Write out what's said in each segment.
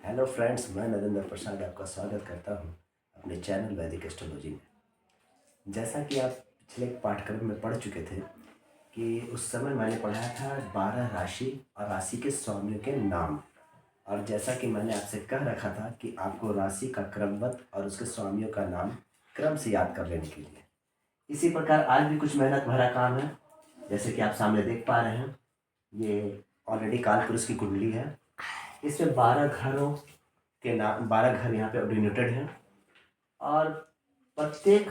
Hello friends, मैं नरेंद्र प्रसाद आपका स्वागत करता हूं अपने चैनल वैदिक एस्ट्रोलॉजी में। जैसा कि आप पिछले पाठ्यक्रम में पढ़ चुके थे कि उस समय मैंने पढ़ाया था 12 राशि और राशि के स्वामियों के नाम। और जैसा कि मैंने आपसे कह रखा था कि आपको राशि का क्रमबद्ध और उसके स्वामियों का नाम क्रम से याद कर लेने के लिए, इसी प्रकार आज भी कुछ मेहनत भरा काम है। जैसे कि आप सामने देख पा रहे हैं, ये ऑलरेडी कालपुरुष की कुंडली है। इसमें 12 घरों के नाम, 12 घर यहाँ पे डिनोटेड हैं और प्रत्येक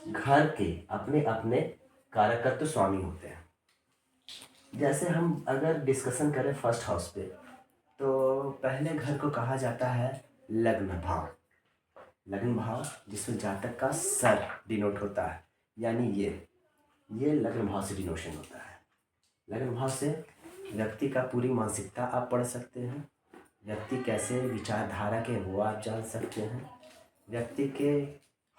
घर के अपने अपने कारकत्व स्वामी होते हैं। जैसे हम अगर डिस्कशन करें फर्स्ट हाउस पे, तो पहले घर को कहा जाता है लग्न भाव। लग्न भाव जिसमें जातक का सर डिनोट होता है, यानी ये लग्न भाव से डिनोशन होता है। लग्न भाव से व्यक्ति का पूरी मानसिकता आप पढ़ सकते हैं, व्यक्ति कैसे विचारधारा के वो आप जान सकते हैं, व्यक्ति के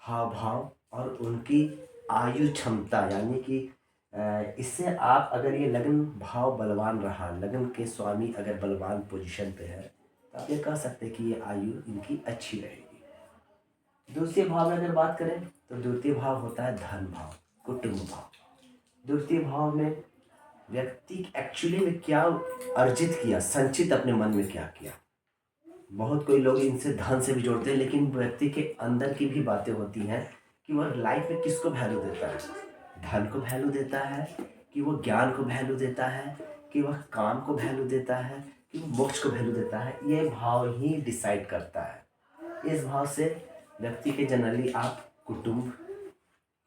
हाव भाव और उनकी आयु क्षमता, यानी कि इससे आप अगर ये लग्न भाव बलवान रहा, लग्न के स्वामी अगर बलवान पोजीशन पे है, तो आप ये कह सकते हैं कि ये आयु इनकी अच्छी रहेगी। द्वितीय भाव में अगर बात करें तो द्वितीय भाव होता है धन भाव, कुटुंब भाव। द्वितीय भाव में व्यक्ति एक्चुअली में क्या अर्जित किया, संचित अपने मन में क्या किया। बहुत कोई लोग इनसे धन से भी जोड़ते हैं, लेकिन व्यक्ति के अंदर की भी बातें होती हैं कि वह लाइफ में किसको वैल्यू देता है। धन को वैल्यू देता है कि वो ज्ञान को वैल्यू देता है, कि वह काम को वैल्यू देता है, कि वो मोक्ष को वैल्यू देता है। ये भाव ही डिसाइड करता है। इस भाव से व्यक्ति के जनरली आप कुटुंब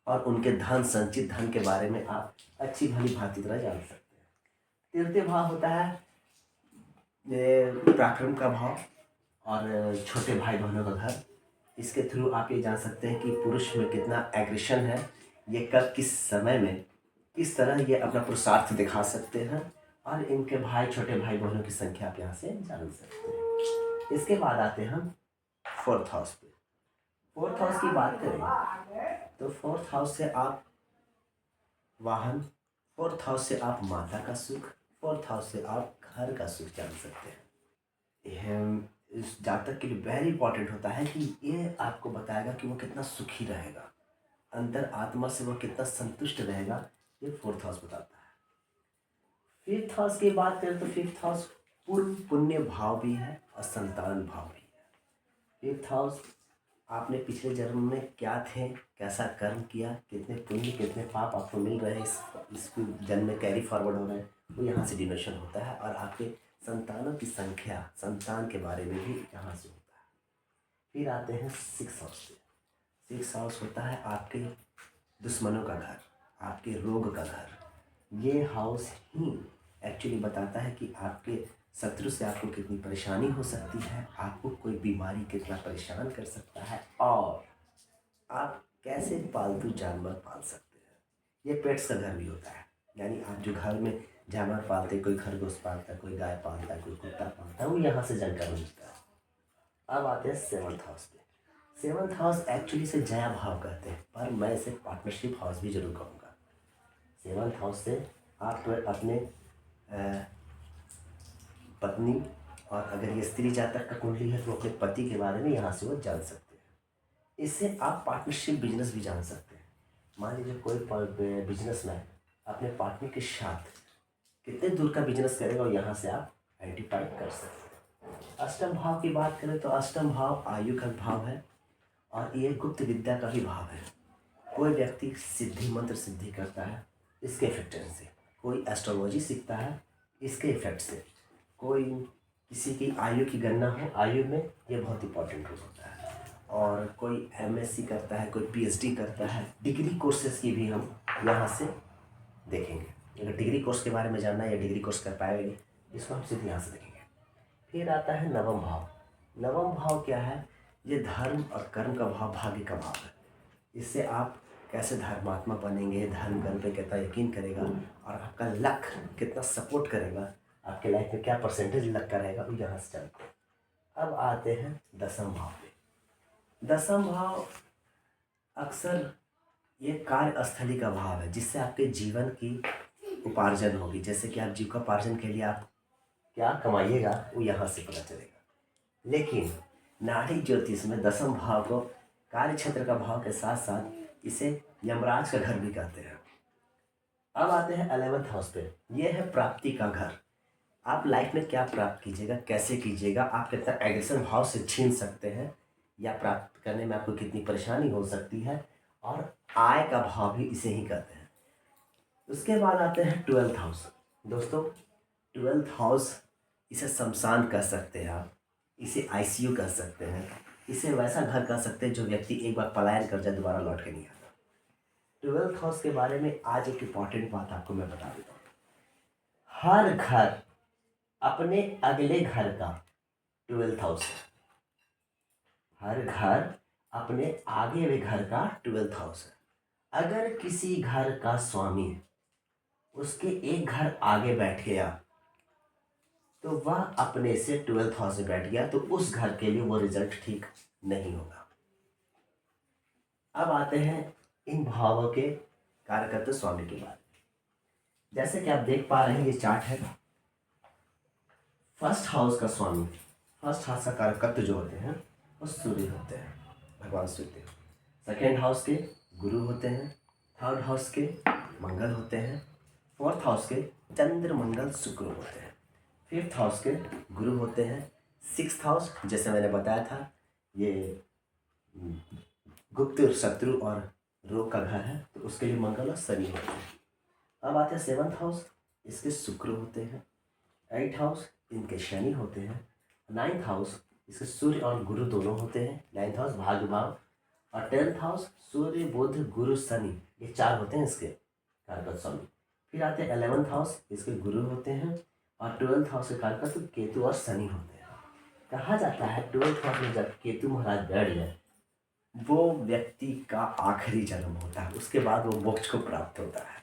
और उनके धन, संचित धन के बारे में आप अच्छी भली भांति तरह जान सकते हैं। तृतीय भाव होता है ये पराक्रम का भाव और छोटे भाई बहनों का घर। इसके थ्रू आप ये जान सकते हैं कि पुरुष में कितना एग्रेशन है, ये कब किस समय में किस तरह ये अपना पुरुषार्थ दिखा सकते हैं, और इनके भाई, छोटे भाई बहनों की संख्या आप यहाँ से जान सकते हैं। इसके बाद आते हैं हम फोर्थ हाउस पे। फोर्थ हाउस की बात करें तो फोर्थ हाउस से आप वाहन, फोर्थ हाउस से आप माता का सुख, फोर्थ हाउस से आप घर का सुख जान सकते हैं। इस जातक के लिए वेरी इंपॉर्टेंट होता है कि ये आपको बताएगा कि वो कितना सुखी रहेगा, अंतर आत्मा से वो कितना संतुष्ट रहेगा। ये फोर्थ हाउस बताता है। फिफ्थ हाउस की बात करें तो फिफ्थ हाउस पूर्ण पुण्य भाव भी है और संतान भाव भी है। फिफ्थ हाउस आपने पिछले जन्म में क्या थे, कैसा कर्म किया, कितने पुण्य कितने पाप आपको मिल रहे हैं, इस जन्म में कैरी फॉरवर्ड हो रहे हैं, वो यहाँ से डिनोशन होता है। और आपके संतानों की संख्या, संतान के बारे में भी यहाँ से होता है। फिर आते हैं सिक्स हाउस पे। सिक्स हाउस होता है आपके दुश्मनों का घर, आपके रोग का घर। ये हाउस ही एक्चुअली बताता है कि आपके शत्रु से आपको कितनी परेशानी हो सकती है, आपको कोई बीमारी कितना परेशान कर सकता है, और आप कैसे पालतू जानवर पाल सकते हैं। ये पेट्स का घर भी होता है, यानी आप जो घर में जानवर पालते, कोई खरगोश पालता है, कोई गाय पालता है, कोई कुत्ता पालता है, वो यहाँ से जानकारी मिलता है। अब आते हैं सेवन्थ हाउस पे। सेवन्थ हाउस एक्चुअली से जया भाव कहते हैं, पर मैं इसे पार्टनरशिप हाउस भी जरूर कहूँगा। सेवन्थ हाउस से आप अपने पत्नी, और अगर ये स्त्री जातक का कुंडली है तो अपने पति के बारे में यहाँ से वो जान सकते हैं। इससे आप पार्टनरशिप बिजनेस भी जान सकते हैं। मान लीजिए कोई बिजनेसमैन अपने पार्टनर के साथ कितने दूर का बिजनेस करेगा, और यहाँ से आप आइडेंटिफाई कर सकते हैं। अष्टम भाव की बात करें तो अष्टम भाव आयु का भाव है, और ये गुप्त विद्या का भी भाव है। कोई व्यक्ति सिद्धि मंत्र सिद्धि करता है इसके इफेक्ट से, कोई एस्ट्रोलॉजी सीखता है इसके इफेक्ट से, कोई किसी की आयु की गणना हो, आयु में ये बहुत इंपॉर्टेंट रोल होता है। और कोई एमएससी करता है, कोई पीएचडी करता है, डिग्री कोर्सेज की भी हम यहाँ से देखेंगे। अगर डिग्री कोर्स के बारे में जानना है या डिग्री कोर्स कर पाएंगे, इसको हम सीधे यहाँ से देखेंगे। फिर आता है नवम भाव। नवम भाव क्या है? ये धर्म और कर्म का भाव, भाग्य का भाव है। इससे आप कैसे धर्मात्मा बनेंगे, धर्म कर्म पे कितना यकीन करेगा, और आपका लक कितना सपोर्ट करेगा, आपके लाइफ में क्या परसेंटेज लक का रहेगा, वो यहाँ से जानते हैं। अब आते हैं दसम भाव पे। दसम भाव अक्सर ये कार्यस्थली का भाव है, जिससे आपके जीवन की उपार्जन होगी। जैसे कि आप जीविकोपार्जन के लिए आप क्या कमाइएगा, वो यहाँ से पता चलेगा। लेकिन नाड़ी ज्योतिष में 10वें भाव को कार्य क्षेत्र का भाव के साथ साथ इसे यमराज का घर भी कहते हैं। अब आते हैं 11th हाउस पे। यह है प्राप्ति का घर। आप लाइफ में क्या प्राप्त कीजिएगा, कैसे कीजिएगा, आप कितना एग्रेसिव भाव से छीन सकते हैं या प्राप्त करने में आपको कितनी परेशानी हो सकती है, और आय का भाव भी इसे ही कहते हैं। उसके बाद आते हैं 12th हाउस। दोस्तों 12th हाउस इसे शमशान कह सकते हैं आप, इसे आईसीयू कह सकते हैं, इसे वैसा घर कह सकते हैं जो व्यक्ति एक बार पलायन कर जाए दोबारा लौट के नहीं आता। 12th हाउस के बारे में आज एक इम्पॉर्टेंट बात आपको मैं बता देता हूँ। हर घर अपने अगले घर का 12th हाउस है। हर घर अपने आगे हुए घर का 12th हाउस है। अगर किसी घर का स्वामी उसके एक घर आगे बैठ गया तो वह अपने से 12th हाउस में बैठ गया, तो उस घर के लिए वो रिजल्ट ठीक नहीं होगा। अब आते हैं इन भावों के कार्यकर्ता स्वामी के बारे में। जैसे कि आप देख पा रहे हैं, ये चार्ट है। फर्स्ट हाउस का स्वामी, फर्स्ट हाउस का कार्यकर्ता जो होते हैं वो सूर्य होते हैं, भगवान सूर्य। सेकेंड हाउस के गुरु होते हैं, थर्ड हाउस के मंगल होते हैं, फोर्थ हाउस के चंद्र मंगल शुक्र होते हैं, फिफ्थ हाउस के गुरु होते हैं, सिक्स्थ हाउस जैसे मैंने बताया था ये गुप्त शत्रु और रोग का घर है, तो उसके लिए मंगल और शनि होते हैं। अब आते हैं 7th हाउस, इसके शुक्र होते हैं। 8th हाउस इनके शनि होते हैं। 9th हाउस इसके सूर्य और गुरु दोनों होते हैं। 9th हाउस भाग्य भाव। और 10th हाउस सूर्य बुध गुरु शनि, ये 4 होते हैं इसके कारकत स्वामी। फिर आते हैं 11th हाउस, इसके गुरु होते हैं। और 12th हाउस के कारकत केतु और शनि होते हैं। कहा जाता है 12th हाउस में जब केतु महाराज बैठ जाए वो व्यक्ति का आखिरी जन्म होता है, उसके बाद वो मोक्ष को प्राप्त होता है।